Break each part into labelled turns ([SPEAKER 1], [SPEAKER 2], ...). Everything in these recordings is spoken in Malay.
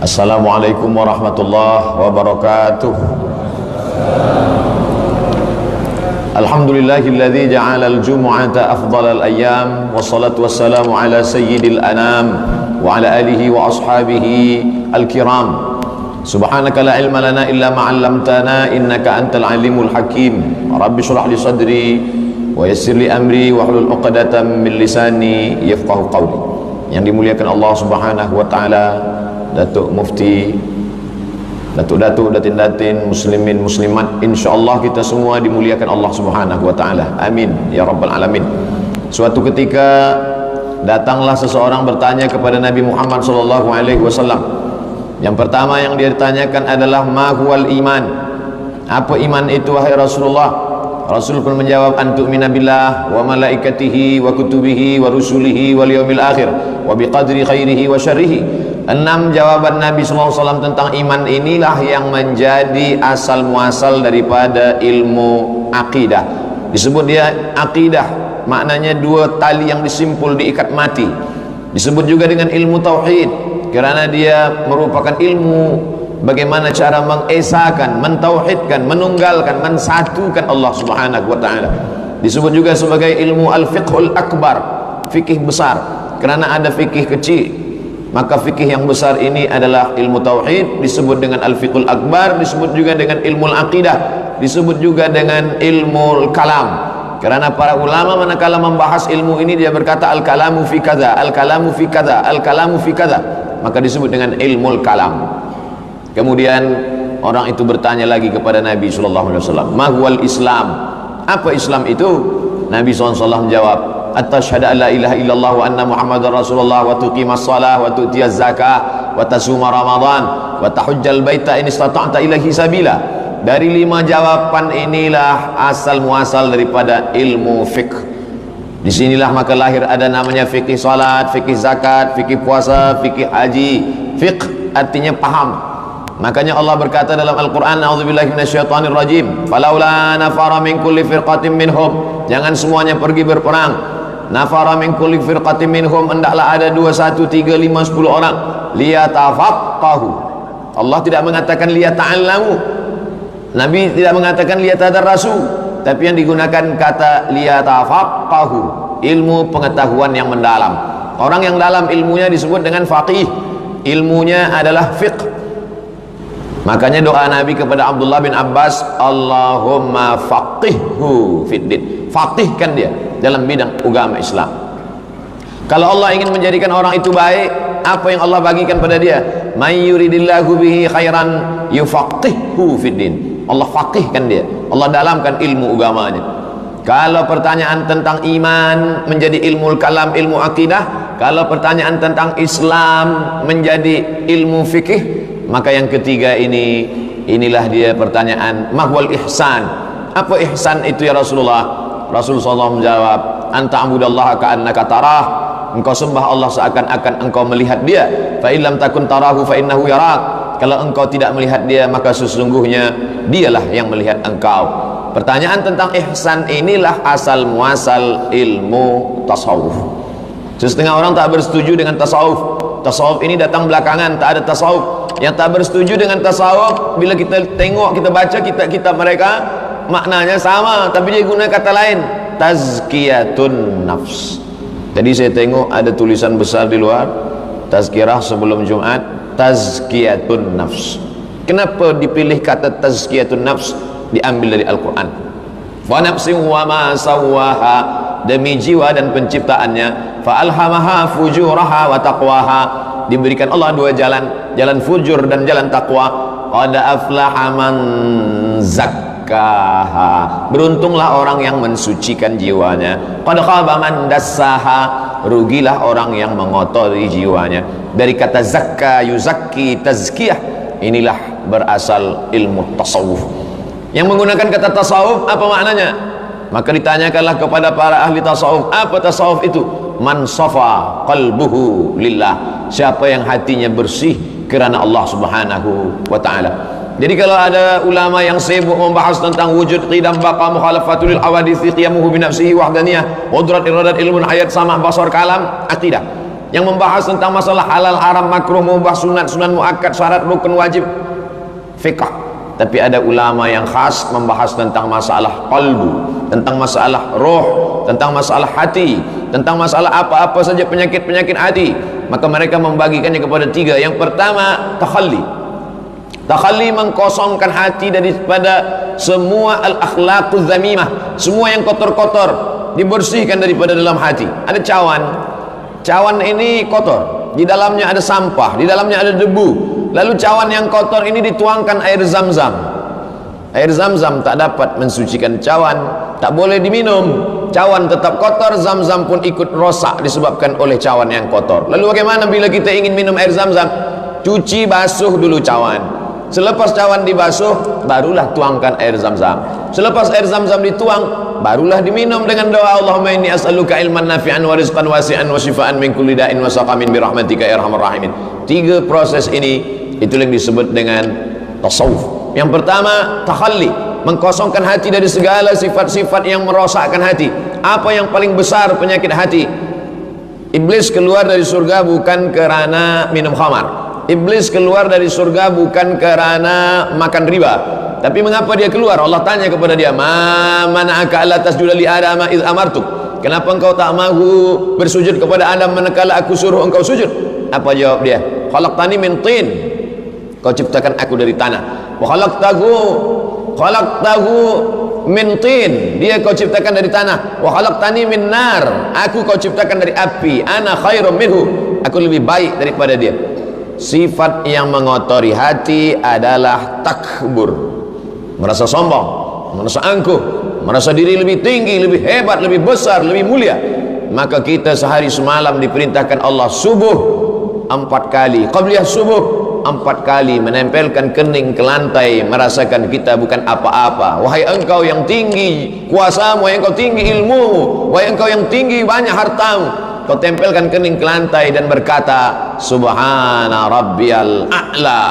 [SPEAKER 1] Assalamualaikum warahmatullahi wabarakatuh. Alhamdulillahilladzi ja'ala al-jum'ata afdalal ayyam, wassalatu wassalamu ala sayyidil anam wa ala alihi wa ashabihi al-kiram. Subhanaka la ilma lana illa ma 'allamtana innaka antal alimul hakim. Rabbi shrah li sadri wa yassir li amri wa hlul 'uqdatam min lisani yafqahu qawli. Yang dimuliakan Allah Subhanahu wa taala, Datuk Mufti, Datuk-datuk, datin-datin, muslimin, muslimat, insyaallah kita semua dimuliakan Allah Subhanahu wa taala. Amin ya rabbal alamin. Suatu ketika datanglah seseorang bertanya kepada Nabi Muhammad sallallahu alaihi wasallam. Yang pertama yang dia ditanyakan adalah ma huwal iman? Apa iman itu wahai Rasulullah? Rasul pun menjawab, antu'mina billah wa malaikatihi wa kutubihi wa rusulihi wal yaumil akhir wa biqadri khairihi wa syarrihi. 6 jawaban Nabi SAW tentang iman inilah yang menjadi asal muasal daripada ilmu akidah. Disebut dia akidah, maknanya 2 tali yang disimpul diikat mati. Disebut juga dengan ilmu tauhid kerana dia merupakan ilmu bagaimana cara mengesakan, mentauhidkan, menunggalkan, mensatukan Allah Subhanahu wa taala. Disebut juga sebagai ilmu al-fiqhul akbar, fikih besar, kerana ada fikih kecil. Maka fikih yang besar ini adalah ilmu tauhid, disebut dengan al-fiqhul akbar, disebut juga dengan ilmu aqidah, disebut juga dengan ilmu kalam. Kerana para ulama manakala membahas ilmu ini dia berkata al-kalamu fi kadza, al-kalamu fi kadza, al-kalamu fi kadza, maka disebut dengan ilmu kalam. Kemudian orang itu bertanya lagi kepada Nabi sallallahu alaihi wasallam, "Ma huwal Islam?" Apa Islam itu? Nabi SAW menjawab, "Asyhadu an la ilaha illallah wa anna Muhammadar Rasulullah wa tuqimas shalah wa tu'tiyaz zakah wa tasuma Ramadan wa tahujjal baita in istata'ta ilaihi sabila." Dari 5 jawaban inilah asal muasal daripada ilmu fiqh. Di sinilah maka lahir ada namanya fikih salat, fikih zakat, fikih puasa, fikih haji. Fiqh artinya paham. Makanya Allah berkata dalam Al-Quran, a'udzubillahi minasyaitonir rajim, falaula nafara min kulli firqatin minhum, jangan semuanya pergi berperang. Nafara min kulli firqatin minhum, hendaklah ada 2, 1, 3, 5, 10 orang. Liyatafaqahu. Allah tidak mengatakan liyata'allamu. Nabi tidak mengatakan liyatadarrasu, tapi yang digunakan kata liyatafaqahu, ilmu pengetahuan yang mendalam. Orang yang dalam ilmunya disebut dengan faqih, ilmunya adalah fiqh. Makanya doa Nabi kepada Abdullah bin Abbas, Allahumma faqihhu fiddin, faqihkan dia dalam bidang agama Islam. Kalau Allah ingin menjadikan orang itu baik, apa yang Allah bagikan pada dia? May yuridillahu bihi khairan yufaqihhu fiddin. Allah faqihkan dia, Allah dalamkan ilmu agamanya. Kalau pertanyaan tentang iman menjadi ilmu kalam, ilmu akidah. Kalau pertanyaan tentang Islam menjadi ilmu fikih, maka yang ketiga inilah dia pertanyaan mahwal ihsan. Apa ihsan itu ya Rasulullah? Rasulullah SAW menjawab, anta abudallaha ka'annaka tarah, engkau sembah Allah seakan-akan engkau melihat dia. Fa illam takun tarahu fa innahu yarak. Kalau engkau tidak melihat dia, maka sesungguhnya dialah yang melihat engkau. Pertanyaan tentang ihsan inilah asal muasal ilmu tasawuf. Setengah orang tak bersetuju dengan tasawuf. Tasawuf ini datang belakangan, tak ada tasawuf. Yang tak bersetuju dengan tasawuf, bila kita tengok, kita baca kitab-kitab mereka, maknanya sama, tapi dia guna kata lain, tazkiyatun nafs. Jadi saya tengok ada tulisan besar di luar, tazkirah sebelum Jumat, tazkiyatun nafs. Kenapa dipilih kata tazkiyatun nafs? Diambil dari Al-Quran. Wa nafsin wa ma sawwaha, demi jiwa dan penciptaannya, fa alhamaha fujuraha wa taqwaha, diberikan Allah 2 jalan, jalan fujur dan jalan takwa. Qad aflaha man zakkaha, beruntunglah orang yang mensucikan jiwanya. Qad khaba man dassaha, rugilah orang yang mengotori jiwanya. Dari kata zakka, yuzakki, tazkiyah, inilah berasal ilmu tasawuf. Yang menggunakan kata tasawuf apa maknanya? Maka ditanyakanlah kepada para ahli tasawuf, apa tasawuf itu? Man safa qalbuhu lillah, siapa yang hatinya bersih kerana Allah Subhanahu wa taala. Jadi kalau ada ulama yang sibuk membahas tentang wujud, qidam, baqa, mukhalafatul awadith, qiyamuhu bi nafsihi wahdaniyah, qudrat, iradat, ilmun, hayat, sama', basar, kalam, akidah. yang membahas tentang masalah halal, haram, makruh, mubah, sunat, sunan muakkad, syarat, rukun, wajib, fiqh. Tapi ada ulama yang khas membahas tentang masalah qalbu, tentang masalah roh, tentang masalah hati, tentang masalah apa-apa saja penyakit-penyakit hati. Maka mereka membagikannya kepada tiga. Yang pertama, takhalli. Takhalli mengkosongkan hati daripada semua al-akhlaquz zamimah, semua yang kotor-kotor dibersihkan daripada dalam hati. Ada cawan, cawan ini kotor, di dalamnya ada sampah, di dalamnya ada debu. Lalu cawan yang kotor ini dituangkan air zam-zam. Air zam-zam tak dapat mensucikan cawan, tak boleh diminum. Cawan tetap kotor, zam-zam pun ikut rosak disebabkan oleh cawan yang kotor. Lalu bagaimana bila kita ingin minum air zam-zam? Cuci, basuh dulu cawan. Selepas cawan dibasuh, barulah tuangkan air zam-zam. Selepas air zam-zam dituang, barulah diminum dengan doa Allahumma inni as'aluka ilman nafi'an wa rizqan wasi'an wa shifaan min kulli da'in wa saqamin bi rahmatika ya arhamar rahimin. Tiga proses ini itulah yang disebut dengan tasawuf. Yang pertama, takhalli, mengkosongkan hati dari segala sifat-sifat yang merosakkan hati. Apa yang paling besar penyakit hati? Iblis keluar dari surga bukan kerana minum khamar. Iblis keluar dari surga bukan kerana makan riba. Tapi mengapa dia keluar? Allah tanya kepada dia, "Ma mana'aka alla tasjuda li Adama idh amartuk?" Kenapa engkau tak mahu bersujud kepada Adam manakala aku suruh engkau sujud? Apa jawab dia? "Khalaqtani min tin." Kau ciptakan aku dari tanah. Wa khalaqtahu min tin. Dia kau ciptakan dari tanah. Wa khalaqtani min nar. Aku kau ciptakan dari api. Ana khairum minhu. Aku lebih baik daripada dia. Sifat yang mengotori hati adalah takbur. Merasa sombong, merasa angkuh, merasa diri lebih tinggi, lebih hebat, lebih besar, lebih mulia. Maka kita sehari semalam diperintahkan Allah subuh 4 kali, qabliyah subuh 4 kali menempelkan kening ke lantai, merasakan kita bukan apa-apa. Wahai engkau yang tinggi kuasamu, wahai engkau tinggi ilmu, wahai engkau yang tinggi banyak hartamu, kau tempelkan kening ke lantai dan berkata subhana rabbiyal a'la.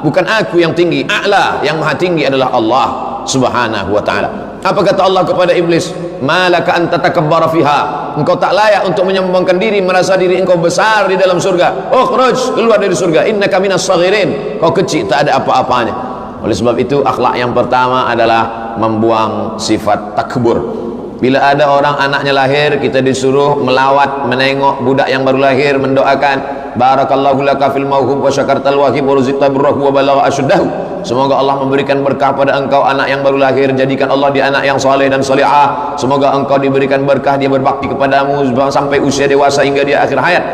[SPEAKER 1] Bukan aku yang tinggi, a'la, yang maha tinggi adalah Allah subhanahu wa ta'ala. Apa kata Allah kepada iblis? Malaka anta takabbara fiha. Engkau tak layak untuk menyombongkan diri, merasa diri engkau besar di dalam surga. Ukhruj, keluar dari surga. Innaka minas saghirin. Kau kecil, tak ada apa-apanya. Oleh sebab itu akhlak yang pertama adalah membuang sifat takbur. Bila ada orang anaknya lahir, kita disuruh melawat, menengok budak yang baru lahir, mendoakan barakallahu laka fil mauhub wa syakartal wahib wa ruzqta birrahu wa balagha asyuddahu. Semoga Allah memberikan berkah pada engkau anak yang baru lahir, jadikan Allah di anak yang soleh dan solehah. Semoga engkau diberikan berkah, dia berbakti kepadamu sampai usia dewasa hingga dia akhir hayat.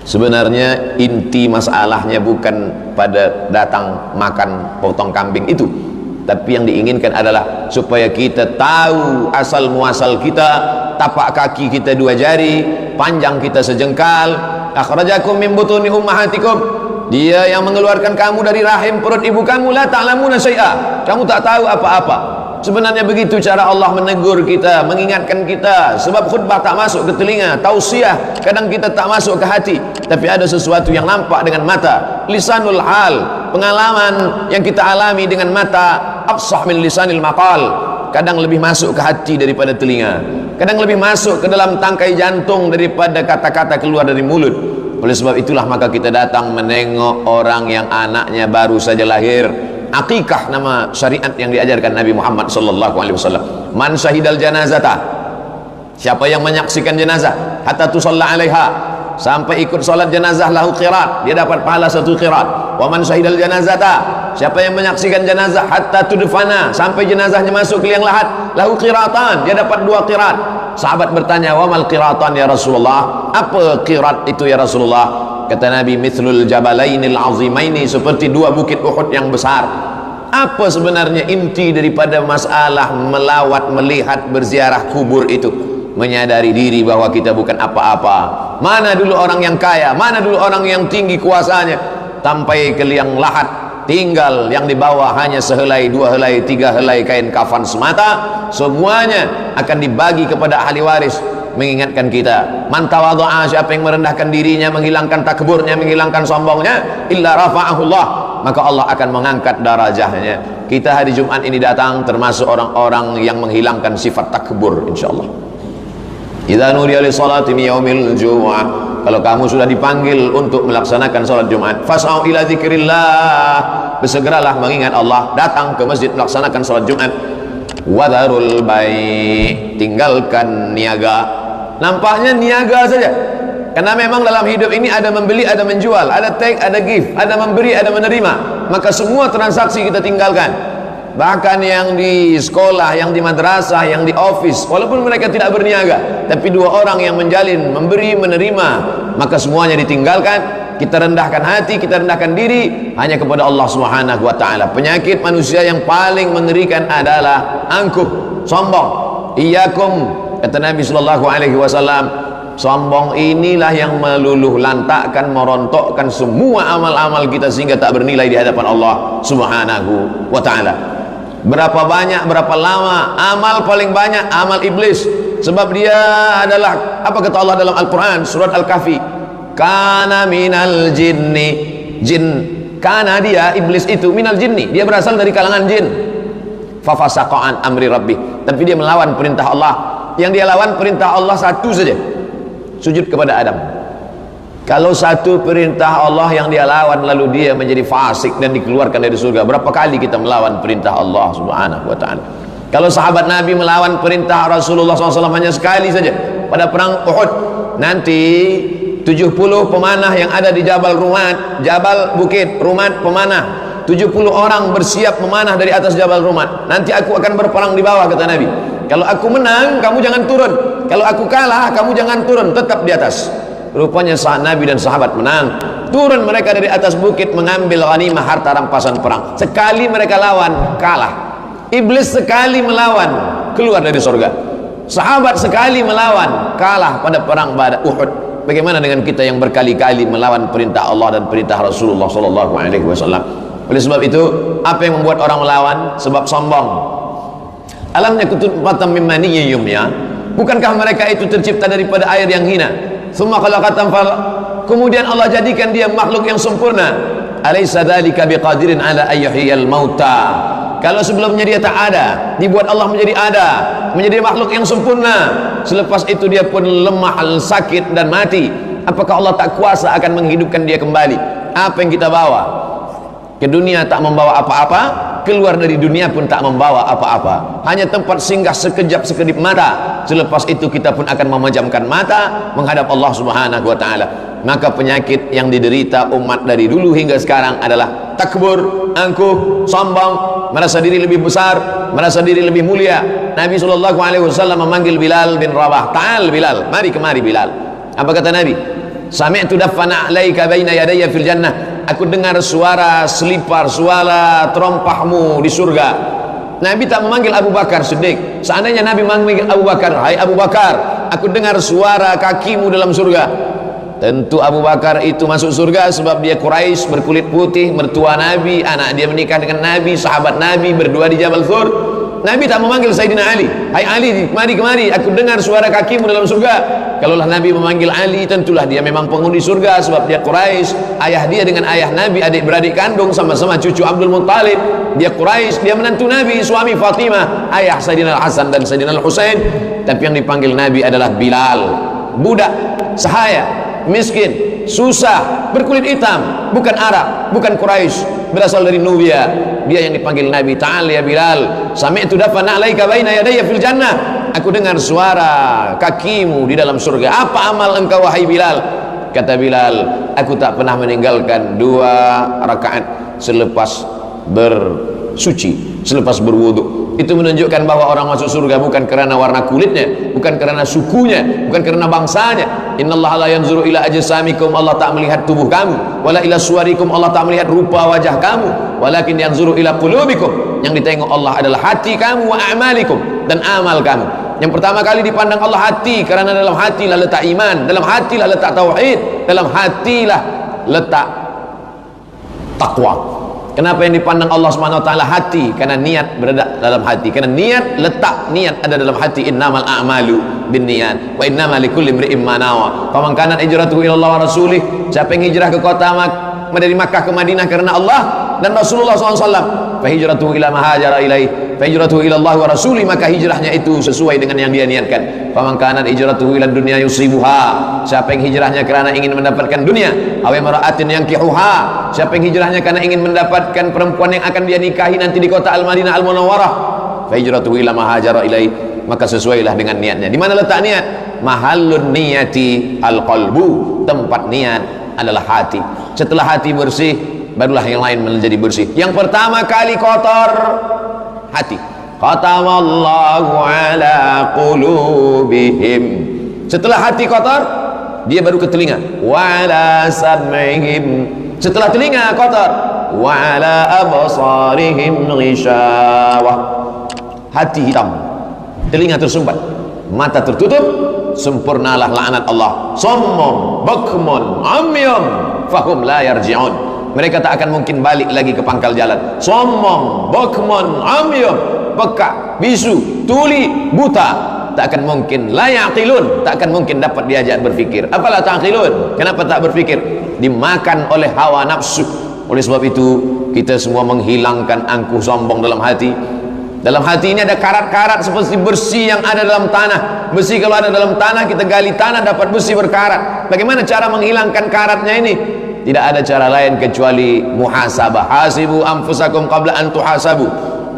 [SPEAKER 1] Sebenarnya inti masalahnya bukan pada datang makan potong kambing itu, tapi yang diinginkan adalah supaya kita tahu asal muasal kita, tapak kaki kita 2 jari, panjang kita sejengkal. Akhrajakum min butuni ummahatikum. Dia yang mengeluarkan kamu dari rahim perut ibu kamu, la ta'lamuna syai'a. Kamu tak tahu apa-apa. Sebenarnya begitu cara Allah menegur kita, mengingatkan kita. Sebab khutbah tak masuk ke telinga, tausiah kadang kita tak masuk ke hati, tapi ada sesuatu yang nampak dengan mata, lisanul hal, pengalaman yang kita alami dengan mata, afsah min lisanil maqal. Kadang lebih masuk ke hati daripada telinga, kadang lebih masuk ke dalam tangkai jantung daripada kata-kata keluar dari mulut. Oleh sebab itulah maka kita datang menengok orang yang anaknya baru saja lahir. Akikah nama syariat yang diajarkan Nabi Muhammad sallallahu alaihi wasallam. Man syahidal janazata, siapa yang menyaksikan jenazah hatta tusalla alaiha, sampai ikut salat jenazah, lahu qirat, dia dapat pahala 1 qirat. Wa man syahidal janazata, siapa yang menyaksikan jenazah hatta tudfana, sampai jenazahnya masuk ke liang lahat, lahu qiratan, dia dapat 2 qirat. Sahabat bertanya, wa mal qiratan ya Rasulullah? Apa qirat itu ya Rasulullah? Kata Nabi, mithlul jabalainil azimaini, seperti 2 bukit Uhud yang besar. Apa sebenarnya inti daripada masalah melawat, melihat, berziarah kubur itu? Menyadari diri bahwa kita bukan apa-apa. Mana dulu orang yang kaya, mana dulu orang yang tinggi kuasanya, sampai ke liang lahat, tinggal yang di bawah hanya sehelai, 2 helai, 3 helai kain kafan semata. Semuanya akan dibagi kepada ahli waris. Mengingatkan kita, man tawadha'a, siapa yang merendahkan dirinya, menghilangkan takburnya, menghilangkan sombongnya, illa rafa'ahullah, maka Allah akan mengangkat darajahnya. Kita hari Jumat ini datang termasuk orang-orang yang menghilangkan sifat takbur, insyaallah. Idza nudiya lis-salati min yaumil jumu'ah, kalau kamu sudah dipanggil untuk melaksanakan salat Jumat, fas'au ila dzikrillah, bersegeralah mengingat Allah, datang ke masjid melaksanakan salat Jumat. Wadharul bai', tinggalkan niaga. Nampaknya niaga saja, karena memang dalam hidup ini ada membeli, ada menjual, ada take, ada give, ada memberi, ada menerima. Maka semua transaksi kita tinggalkan. Bahkan yang di sekolah, yang di madrasah, yang di office, walaupun mereka tidak berniaga, tapi dua orang yang menjalin memberi menerima, maka semuanya ditinggalkan. Kita rendahkan hati, kita rendahkan diri hanya kepada Allah Subhanahu wa taala. Penyakit manusia yang paling mengerikan adalah angkuh, sombong. Iyakum, kata Nabi sallallahu alaihi wasallam, sombong inilah yang meluluh lantakkan, merontokkan semua amal-amal kita sehingga tak bernilai di hadapan Allah Subhanahu wa taala. Berapa banyak, berapa lama amal paling banyak amal iblis, sebab dia adalah, apa kata Allah dalam Al-Quran surat Al-Kahfi, kana minal jinni, jin, kana dia iblis itu minal jinni, dia berasal dari kalangan jin. Fafasaqa an amri rabbih, tapi dia melawan perintah Allah. Yang dia lawan perintah Allah satu saja, sujud kepada Adam. Kalau satu perintah Allah yang dia lawan lalu dia menjadi fasik dan dikeluarkan dari surga, berapa kali kita melawan perintah Allah Subhanahu wa taala? Kalau sahabat Nabi melawan perintah Rasulullah SAW hanya sekali saja pada perang Uhud, nanti 70 pemanah yang ada di Jabal Rumat, Jabal Bukit Rumat pemanah, 70 orang bersiap memanah dari atas Jabal Rumat. Nanti aku akan berperang di bawah, kata Nabi. Kalau aku menang, kamu jangan turun. Kalau aku kalah, kamu jangan turun, tetap di atas. Rupanya saat Nabi dan sahabat menang, turun mereka dari atas bukit mengambil ghanimah, harta rampasan perang. Sekali mereka lawan, kalah. Iblis sekali melawan, keluar dari surga. Sahabat sekali melawan, kalah pada perang Badar Uhud. Bagaimana dengan kita yang berkali-kali melawan perintah Allah dan perintah Rasulullah sallallahu alaihi wasallam? Oleh sebab itu, apa yang membuat orang melawan? Sebab sombong. Alam yakutun fatam min maniyyin yumya, bukankah mereka itu tercipta daripada air yang hina? Tsumma khalaqatan fal, kemudian Allah jadikan dia makhluk yang sempurna. Alaysa dzalika biqadirin ala ayyuhiyal mauta, kalau sebelumnya dia tak ada, dibuat Allah menjadi ada, menjadi makhluk yang sempurna. Selepas itu dia pun lemah, sakit dan mati. Apakah Allah tak kuasa akan menghidupkan dia kembali? Apa yang kita bawa ke dunia tak membawa apa-apa, keluar dari dunia pun tak membawa apa-apa, hanya tempat singgah sekejap sekedip mata. Selepas itu kita pun akan memejamkan mata menghadap Allah Subhanahu wa taala. Maka penyakit yang diderita umat dari dulu hingga sekarang adalah takbur, angkuh, sombong, merasa diri lebih besar, merasa diri lebih mulia. Nabi SAW memanggil Bilal bin Rabah, "Ta'al Bilal, mari kemari Bilal." Apa kata Nabi? "Sami'tu daffana 'alaika baina yadayya fil jannah." Aku dengar suara selipar, suara terompahmu di surga. Nabi tak memanggil Abu Bakar Siddiq. Seandainya Nabi memanggil Abu Bakar, "Hai Abu Bakar, aku dengar suara kakimu dalam surga." Tentu Abu Bakar itu masuk surga sebab dia Quraisy, berkulit putih, mertua Nabi, anak dia menikah dengan Nabi, sahabat Nabi, berdua di Jabal Thur. Nabi tak memanggil Sayyidina Ali, "Hai Ali, mari kemari, aku dengar suara kakimu dalam surga." Kalaulah Nabi memanggil Ali, tentulah dia memang penghuni surga sebab dia Quraisy, ayah dia dengan ayah Nabi adik-beradik kandung, sama-sama cucu Abdul Muttalib. Dia Quraisy, dia menantu Nabi, suami Fatimah, ayah Sayyidina Al-Hasan dan Sayyidina Al-Husain. Tapi yang dipanggil Nabi adalah Bilal, budak sahaya, miskin, susah, berkulit hitam, bukan Arab, bukan Quraisy, berasal dari Nubia. Dia yang dipanggil Nabi. "Ta'al ya Bilal, sami'tu dafana 'alaika baina yadayya fil jannah." Aku dengar suara kakimu di dalam surga. Apa amal engkau wahai Bilal? Kata Bilal, aku tak pernah meninggalkan 2 rakaat selepas bersuci, selepas berwudu. Itu menunjukkan bahwa orang masuk surga bukan karena warna kulitnya, bukan karena sukunya, bukan karena bangsanya. Innallaha la yanzuru ila ajsamikum, Allah tak melihat tubuh kamu, wala ila suwarikum, Allah tak melihat rupa wajah kamu, walakin yanzuru ila qulubikum, yang ditengok Allah adalah hati kamu, wa a'malikum, dan amal kamu. Yang pertama kali dipandang Allah hati, karena dalam hatilah letak iman, dalam hatilah letak tauhid, dalam hatilah letak takwa. Kenapa yang dipandang Allah Subhanahu wa taala hati? Karena niat berada dalam hati. Karena niat, letak niat ada dalam hati. Innamal a'malu binniyat wa innamal likulli imri'in ma nawa. Faman kanat hijratuhu ila Allah wa rasulih, siapa yang hijrah ke kota dari Makkah ke Madinah karena Allah dan Rasulullah SAW, fa hijratuhu ila ma hajara ilaih, fa hijratuhu ila Allah wa rasuli, maka hijrahnya itu sesuai dengan yang dia niatkan. Faman kanat hijratuhu ila dunya yusibuha, siapa yang hijrahnya kerana ingin mendapatkan dunia, aw imra'atin yankihuha, siapa yang hijrahnya karena ingin mendapatkan perempuan yang akan dia nikahi nanti di kota Al-Madinah Al-Munawwarah, fa hijratuhu ila ma hajara ilaih, maka sesuailah dengan niatnya. Di mana letak niat? Mahallun niyati al-qalbu, tempat niat adalah hati. Setelah hati bersih, barulah yang lain menjadi bersih. Yang pertama kali kotor hati. Khatamallahu ala qulubihim. Setelah hati kotor, dia baru ke telinga. Wa ala sam'ihim. Setelah telinga kotor, wa ala absarihim ghishawah. Hati hitam, telinga tersumbat, mata tertutup, sempurnalah laknat Allah. Sommon, bakmun, amyum, fahum la yarji'un. Mereka tak akan mungkin balik lagi ke pangkal jalan. Sommon, bakmun, amyum, peka, bisu, tuli, buta, tak akan mungkin. La yaqilun, tak akan mungkin dapat diajak berfikir. Apalah taqilun? Kenapa tak berfikir? Dimakan oleh hawa nafsu. Oleh sebab itu kita semua menghilangkan angkuh sombong dalam hati. Dalam hati ini ada karat-karat seperti besi yang ada dalam tanah. Besi kalau ada dalam tanah, kita gali tanah dapat besi berkarat. Bagaimana cara menghilangkan karatnya ini? Tidak ada cara lain kecuali muhasabah. Hasibu anfusakum qabla an tuhasabu.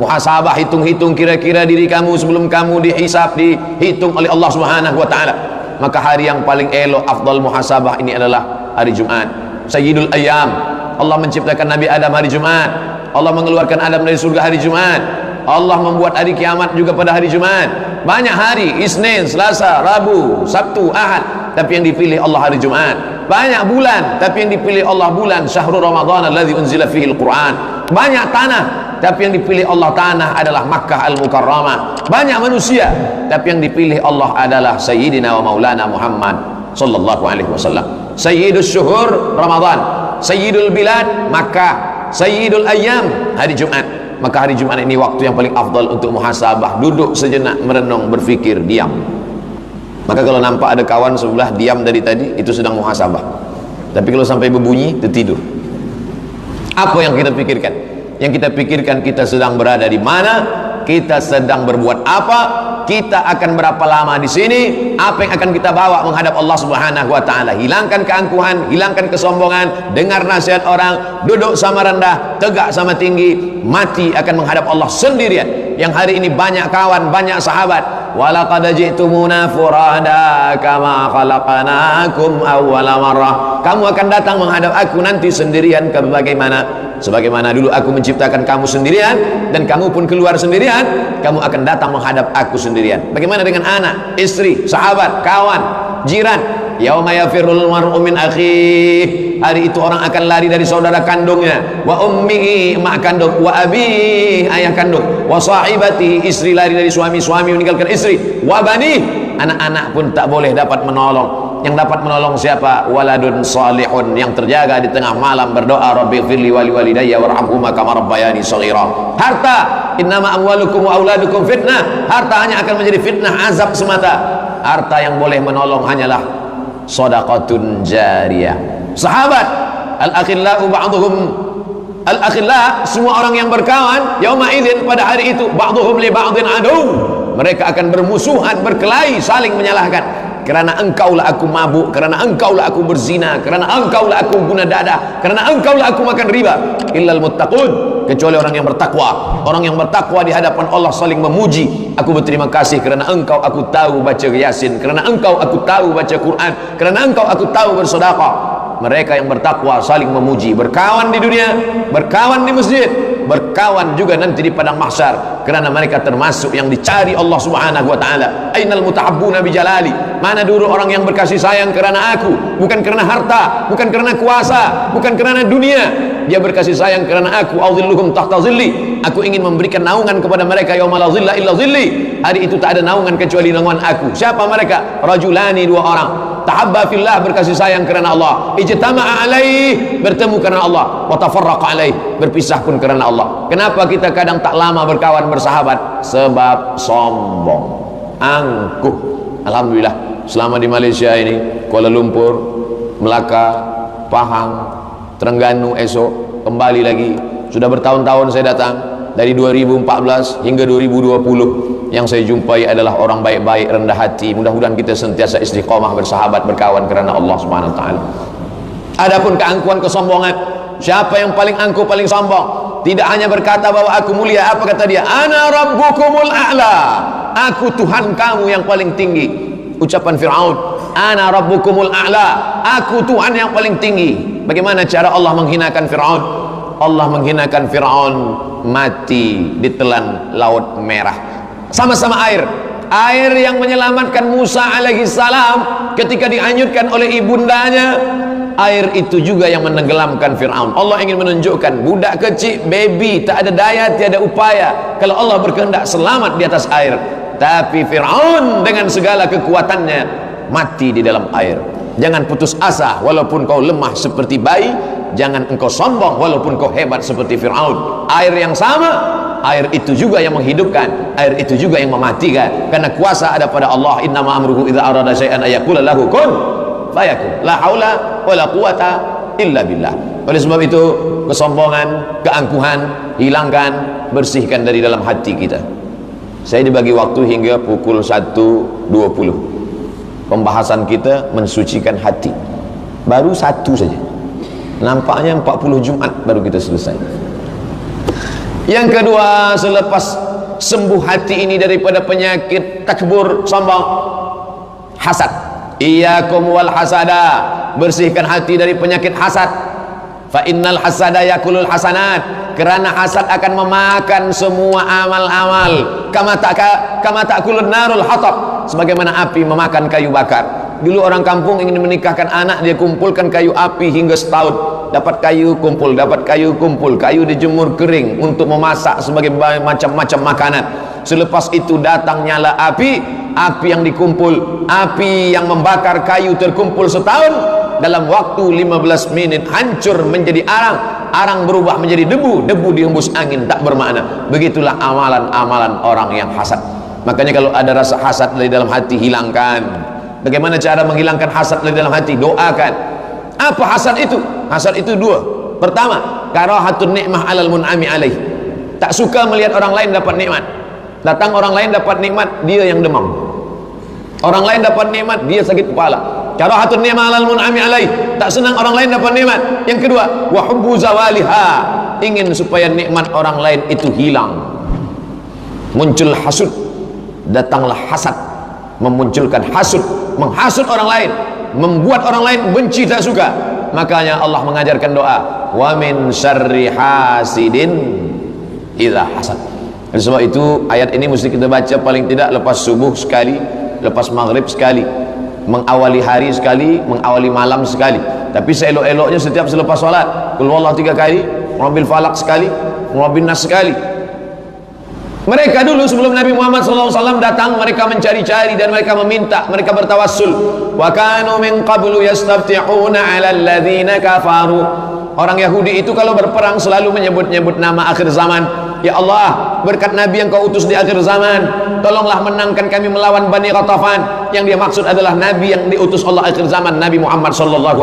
[SPEAKER 1] Muhasabah, hitung-hitung kira-kira diri kamu sebelum kamu dihisab, dihitung oleh Allah Subhanahu wa taala. Maka hari yang paling elok afdal muhasabah ini adalah hari Jumat. Sayyidul Ayyam. Allah menciptakan Nabi Adam hari Jumat. Allah mengeluarkan Adam dari surga hari Jumat. Allah membuat hari kiamat juga pada hari Jumat. Banyak hari, Isnin, Selasa, Rabu, Sabtu, Ahad, tapi yang dipilih Allah hari Jumat. Banyak bulan, tapi yang dipilih Allah bulan Syahrul Ramadan alladzi unzila fihi al-Quran. Banyak tanah, tapi yang dipilih Allah tanah adalah Makkah Al-Mukarramah. Banyak manusia, tapi yang dipilih Allah adalah Sayyidina wa Maulana Muhammad sallallahu alaihi wasallam. Sayyidus syuhur Ramadan, Sayyidul bilad Makkah, Sayyidul ayyam hari Jumat. Maka hari Jumat ini waktu yang paling afdal untuk muhasabah. Duduk sejenak, merenung, berfikir, diam. Maka kalau nampak ada kawan sebelah diam dari tadi, itu sedang muhasabah. Tapi kalau sampai berbunyi, tertidur. Apa yang kita pikirkan? Yang kita pikirkan kita sedang berada di mana, kita sedang berbuat apa, kita akan berapa lama di sini, apa yang akan kita bawa menghadap Allah Subhanahu wa taala. Hilangkan keangkuhan, hilangkan kesombongan, dengar nasihat orang, duduk sama rendah, tegak sama tinggi, mati akan menghadap Allah sendirian. Yang hari ini banyak kawan, banyak sahabat. Walaqad ji'tumuna furada kama khalaqnakum awwala marrah. Kamu akan datang menghadap aku nanti sendirian sebagaimana dulu aku menciptakan kamu sendirian, dan kamu pun keluar sendirian, kamu akan datang menghadap aku sendirian. Bagaimana dengan anak, istri, sahabat, kawan, jiran? Yauma yafirrul mar'u min akhihi. Hari itu orang akan lari dari saudara kandungnya, wa ummihi, mak kandung, wa abihi, ayah kandung, wa sahibati, istri lari dari suami, suami meninggalkan istri, wa bani, anak-anak pun tak boleh dapat menolong. Yang dapat menolong siapa? Waladun salihun, yang terjaga di tengah malam berdoa, Rabbighfirli wa liwalidayya warhamhuma kama rabbayani shaghira. Harta, innama amwalukum wa auladukum fitnah. Harta hanya akan menjadi fitnah, azab semata. Harta yang boleh menolong hanyalah shadaqatun jariyah. Sahabat, al-akhillau ba'duhum, al-akhillah, semua orang yang berkawan, yauma idzin, pada hari itu, ba'duhum li ba'din adu. Mereka akan bermusuhan, berkelahi, saling menyalahkan. Kerana engkaulah aku mabuk, kerana engkaulah aku berzina, kerana engkaulah aku guna dadah, kerana engkaulah aku makan riba. Illal muttaqun, kecuali orang yang bertakwa. Orang yang bertakwa di hadapan Allah saling memuji. Aku berterima kasih kerana engkau aku tahu baca Yasin, kerana engkau aku tahu baca Quran, kerana engkau aku tahu bersedekah. Mereka yang bertakwa saling memuji, berkawan di dunia, berkawan di masjid, berkawan juga nanti di padang mahsyar, kerana mereka termasuk yang dicari Allah Subhanahu wa taala. Ainal mutahabbuna bi jalali? Mana dulu orang yang berkasih sayang kerana aku, bukan kerana harta, bukan kerana kuasa, bukan kerana dunia. Dia berkasih sayang kerana aku. A'udhilluhum tahta zilli. Aku ingin memberikan naungan kepada mereka yauma la zilla illa zilli. Hari itu tak ada naungan kecuali naungan aku. Siapa mereka? Rajulani, dua orang. Tahabba fillah, berkasih sayang kerana Allah. Ijtama'a alaih, bertemu kerana Allah. Wa tafarraqa alaih, berpisah pun kerana Allah. Kenapa kita kadang tak lama berkawan bersahabat? Sebab sombong, angkuh. Alhamdulillah, selama di Malaysia ini, Kuala Lumpur, Melaka, Pahang, Terengganu, esok kembali lagi. Sudah bertahun-tahun saya datang, dari 2014 hingga 2020 yang saya jumpai adalah orang baik-baik, rendah hati. Mudah-mudahan kita sentiasa istiqamah, bersahabat, berkawan kerana Allah Subhanahu wa taala. Adapun keangkuhan, kesombongan, siapa yang paling angkuh, paling sombong, tidak hanya berkata bahwa aku mulia, apa kata dia? Ana rabbukumul a'la, aku Tuhan kamu yang paling tinggi. Ucapan Fir'aun, ana rabbukumul a'la, aku Tuhan yang paling tinggi. Bagaimana cara Allah menghinakan Fir'aun? Allah menghinakan Fir'aun mati ditelan Laut Merah. Sama-sama air yang menyelamatkan Musa alaihi salam ketika dihanyutkan oleh ibundanya. Air itu juga yang menenggelamkan Fir'aun. Allah ingin menunjukkan budak kecil, baby, tak ada daya, tiada upaya. Kalau Allah berkehendak selamat di atas air. Tapi Fir'aun dengan segala kekuatannya mati di dalam air. Jangan putus asa walaupun kau lemah seperti bayi. Jangan engkau sombong walaupun kau hebat seperti Fir'aun. Air yang sama, air itu juga yang menghidupkan, air itu juga yang mematikan. Karena kuasa ada pada Allah. Innama amruhu idza arada syai'an ayaqula lahu kun fayakun. La haula wala quwata illa billah. Oleh sebab itu, kesombongan, keangkuhan hilangkan, bersihkan dari dalam hati kita. Saya dibagi waktu hingga pukul 1.20. Pembahasan kita mensucikan hati. Baru satu saja. Nampaknya 40 Jumat baru kita selesai. Yang kedua, selepas sembuh hati ini daripada penyakit takbur, sombong, hasad. Iyyakum wal hasada, bersihkan hati dari penyakit hasad. Fa innal hasada yakulul hasanat, kerana hasad akan memakan semua amal-amal. Kama ta'kulun narul hatab, sebagaimana api memakan kayu bakar. Dulu orang kampung ingin menikahkan anak, dia kumpulkan kayu api hingga setahun. Dapat kayu kumpul, dapat kayu kumpul, kayu dijemur kering untuk memasak sebagai macam-macam makanan. Selepas itu datang nyala api yang dikumpul, api yang membakar kayu terkumpul setahun, dalam waktu 15 menit hancur menjadi arang berubah menjadi debu dihembus angin, tak bermakna. Begitulah amalan-amalan orang yang hasad. Makanya kalau ada rasa hasad dari dalam hati, hilangkan. Bagaimana cara menghilangkan hasad dari dalam hati? Doakan. Apa hasad itu? Hasad itu dua. Pertama, karahatun ni'mah alal mun'ami alaih, tak suka melihat orang lain dapat nikmat. Datang orang lain dapat nikmat, dia yang demam. Orang lain dapat nikmat, dia sakit kepala. Karahatun ni'mah alal mun'ami alaih, tak senang orang lain dapat nikmat. Yang kedua, wa hubbu zawaliha, ingin supaya nikmat orang lain itu hilang. Muncul hasud, datanglah hasad, memunculkan hasud, menghasut orang lain, membuat orang lain benci, tak suka. Makanya Allah mengajarkan doa, wa min syarri hasidin idza hasad. Oleh sebab itu ayat ini mesti kita baca paling tidak lepas subuh sekali, lepas maghrib sekali, mengawali hari sekali, mengawali malam sekali. Tapi seelok-eloknya setiap selepas salat, qul huwallahu 3 kali, Rabbil falaq sekali, Rabbin nas sekali. Mereka dulu sebelum Nabi Muhammad SAW datang, mereka mencari-cari dan mereka meminta, mereka bertawassul. Wa kanu min qablu yastaftihuna 'ala alladhina kafaru. Orang Yahudi itu kalau berperang selalu menyebut-nyebut nama akhir zaman. Ya Allah, berkat Nabi yang kau utus di akhir zaman, tolonglah menangkan kami melawan Bani Ghatafan. Yang dia maksud adalah Nabi yang diutus Allah akhir zaman, Nabi Muhammad SAW.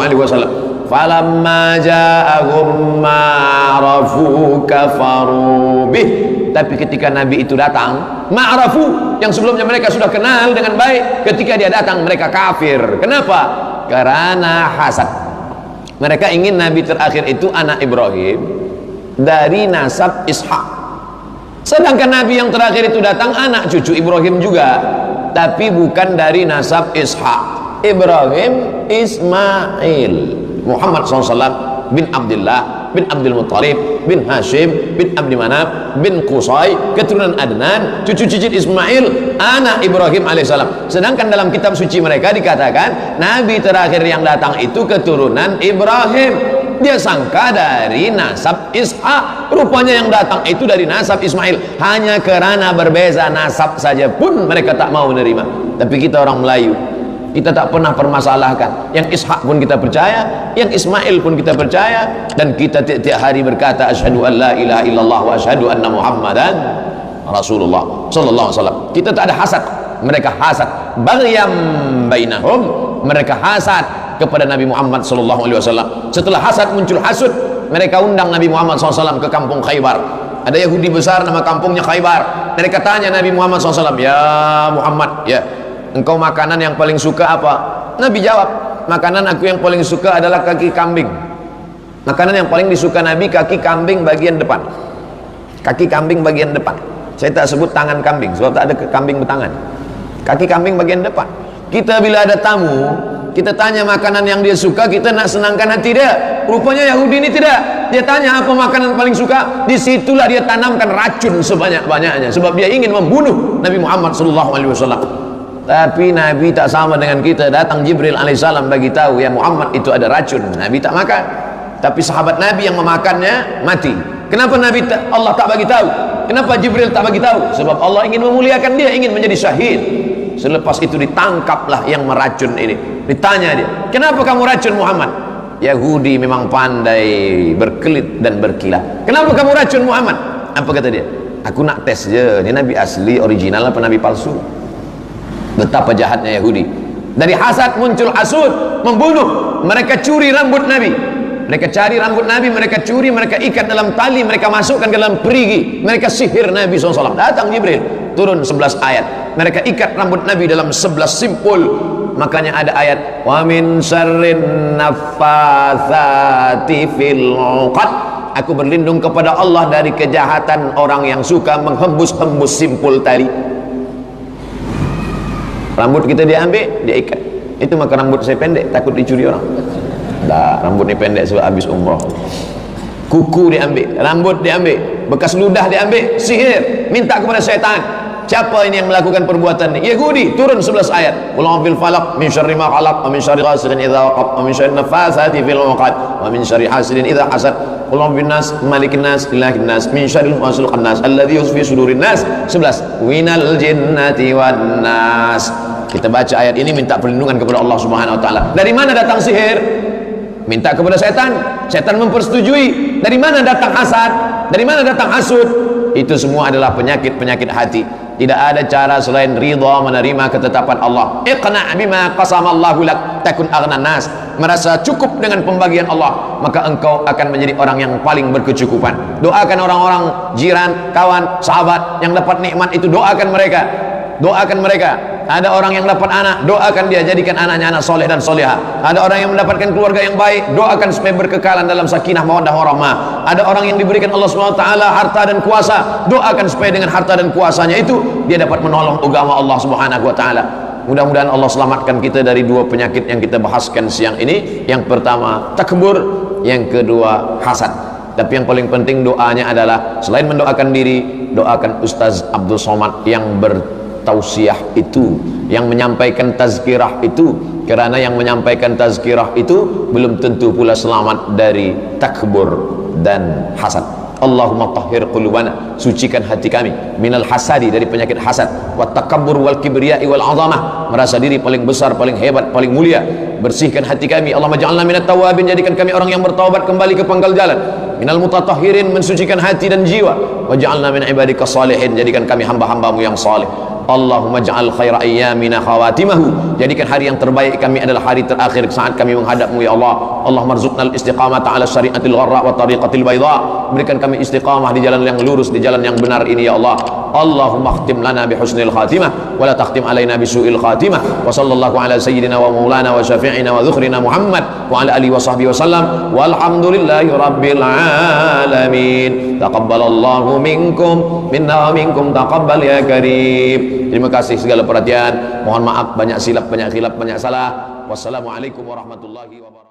[SPEAKER 1] Falamma ja'ahum ma'rafu kafaru bih. Tapi ketika Nabi itu datang, ma'rafu, yang sebelumnya mereka sudah kenal dengan baik, ketika dia datang mereka kafir. Kenapa? Karena hasad. Mereka ingin Nabi terakhir itu anak Ibrahim dari nasab Ishak. Sedangkan Nabi yang terakhir itu datang anak cucu Ibrahim juga, tapi bukan dari nasab Ishak. Ibrahim Ismail, Muhammad SAW bin Abdullah bin Abdul Muttalib bin Hashim bin Abdi Manaf bin Qusay, keturunan Adnan, cucu cicit Ismail, anak Ibrahim alaihissalam. Sedangkan dalam kitab suci mereka dikatakan Nabi terakhir yang datang itu keturunan Ibrahim. Dia sangka dari nasab Ishak, rupanya yang datang itu dari nasab Ismail. Hanya kerana berbeza nasab saja pun mereka tak mau menerima. Tapi kita orang Melayu, kita tak pernah permasalahkan. Yang Ishak pun kita percaya, yang Ismail pun kita percaya, dan kita tiap-tiap hari berkata asyhadu an la ilaha illallah wa asyhadu anna Muhammadan Rasulullah sallallahu alaihi wasallam. Kita tak ada hasad, mereka hasad. Baghyam bainahum, mereka hasad kepada Nabi Muhammad sallallahu alaihi wasallam. Setelah hasad muncul hasud, mereka undang Nabi Muhammad SAW ke kampung Khaybar. Ada Yahudi besar nama kampungnya Khaybar. Mereka tanya Nabi Muhammad SAW, ya Muhammad, ya engkau makanan yang paling suka apa? Nabi jawab, makanan aku yang paling suka adalah kaki kambing. Makanan yang paling disuka Nabi kaki kambing bagian depan. Kaki kambing bagian depan. Saya tak sebut tangan kambing sebab tak ada kambing bertangan. Kaki kambing bagian depan. Kita bila ada tamu, kita tanya makanan yang dia suka, kita nak senangkan hati dia. Rupanya Yahudi ini tidak. Dia tanya apa makanan paling suka, disitulah dia tanamkan racun sebanyak-banyaknya sebab dia ingin membunuh Nabi Muhammad SAW. Tapi Nabi tak sama dengan kita. Datang Jibril alaihissalam bagi tahu, ya Muhammad itu ada racun. Nabi tak makan. Tapi sahabat Nabi yang memakannya mati. Kenapa Allah tak bagi tahu? Kenapa Jibril tak bagi tahu? Sebab Allah ingin memuliakan dia, ingin menjadi syahid. Selepas itu ditangkaplah yang meracun ini. Ditanya dia, kenapa kamu racun Muhammad? Yahudi memang pandai berkelit dan berkilat. Kenapa kamu racun Muhammad? Apa kata dia? Aku nak tes je, ini Nabi asli original apa Nabi palsu. Betapa jahatnya Yahudi. Dari hasad muncul hasud, membunuh. Mereka curi rambut Nabi. Mereka cari rambut Nabi, mereka curi, mereka ikat dalam tali, mereka masukkan ke dalam perigi, mereka sihir Nabi SAW. Datang Jibril, turun 11 ayat. Mereka ikat rambut Nabi dalam 11 simpul. Makanya ada ayat, wa min syarrin naffatsati fil 'uqad. Aku berlindung kepada Allah dari kejahatan orang yang suka menghembus-hembus simpul tali. Rambut kita diambil, dia ikat. Itu maka rambut saya pendek, takut dicuri orang. Dah, rambut ni pendek sebab habis umrah. Kuku diambil, rambut diambil, bekas ludah diambil, sihir, minta kepada syaitan. Siapa ini yang melakukan perbuatan ini? Yahudi. Turun 11 ayat. Qul a'udzu bil falaq min syarri ma khalaq wa min syarri ghasiqin idza waqab wa min syarri nafatsati fil 'uqad wa min syarri hasidin idza hasad. Qul a'udzu bin nas malikin nas ilahin nas min syarri wasilqan nas alladzi yusfi sudurin nas. 11 winal jinnati wan nas. Kita baca ayat ini minta perlindungan kepada Allah Subhanahu wa taala. Dari mana datang sihir? Minta kepada setan, setan mempersetujui. Dari mana datang hasad? Dari mana datang hasud? Itu semua adalah penyakit-penyakit hati. Tidak ada cara selain ridha menerima ketetapan Allah. Iqna' bima qasamallahu lak takun aghnan nas. Merasa cukup dengan pembagian Allah, maka engkau akan menjadi orang yang paling berkecukupan. Doakan orang-orang jiran, kawan, sahabat yang dapat nikmat itu, doakan mereka. Doakan mereka. Ada orang yang dapat anak, doakan dia, jadikan anaknya anak soleh dan soleha. Ada orang yang mendapatkan keluarga yang baik, doakan supaya berkekalan dalam sakinah mawaddah warahmah. Ada orang yang diberikan Allah SWT harta dan kuasa, doakan supaya dengan harta dan kuasanya itu dia dapat menolong agama Allah Subhanahu wa taala. Mudah-mudahan Allah selamatkan kita dari dua penyakit yang kita bahaskan siang ini. Yang pertama takbur, yang kedua hasad. Tapi yang paling penting doanya adalah selain mendoakan diri, doakan Ustaz Abdul Somad yang bertausiah itu, yang menyampaikan tazkirah itu, kerana yang menyampaikan tazkirah itu belum tentu pula selamat dari takbur dan hasad. Allahumma tahhir qulubana, sucikan hati kami minal hasadi, dari penyakit hasad, wa takabbur wal kibriya'i wal azamah, merasa diri paling besar, paling hebat, paling mulia. Bersihkan hati kami. Allahumma ja'alna minat tawabin, jadikan kami orang yang bertaubat kembali ke pangkal jalan. Minal mutatahhirin, mensucikan hati dan jiwa. Wa ja'alna min ibadika salihin, jadikan kami hamba-hambamu yang salih. Allahumma ja'al khaira ayyamina khawatimahu, jadikan hari yang terbaik kami adalah hari terakhir saat kami menghadapmu ya Allah. Allahumma rzuqnal istiqamata ala syariatil gharra wa tariqatil bayda, berikan kami istiqamah di jalan yang lurus, di jalan yang benar ini ya Allah. Allahumma khtim lana bi husnil khatimah wa la takhtim alaina bi su'il khatimah. Wa sallallahu ala sayyidina wa maulana wa syafi'ina wa dhukhrina Muhammad wa ala alihi wa sahbihi wa sallam, walhamdulillahi rabbil alamin. Taqabbalallahu minkum minna wa minkum taqabbal ya karim. Terima kasih segala perhatian. Mohon maaf banyak silap, banyak khilaf, banyak salah. Wassalamualaikum warahmatullahi wabarakatuh.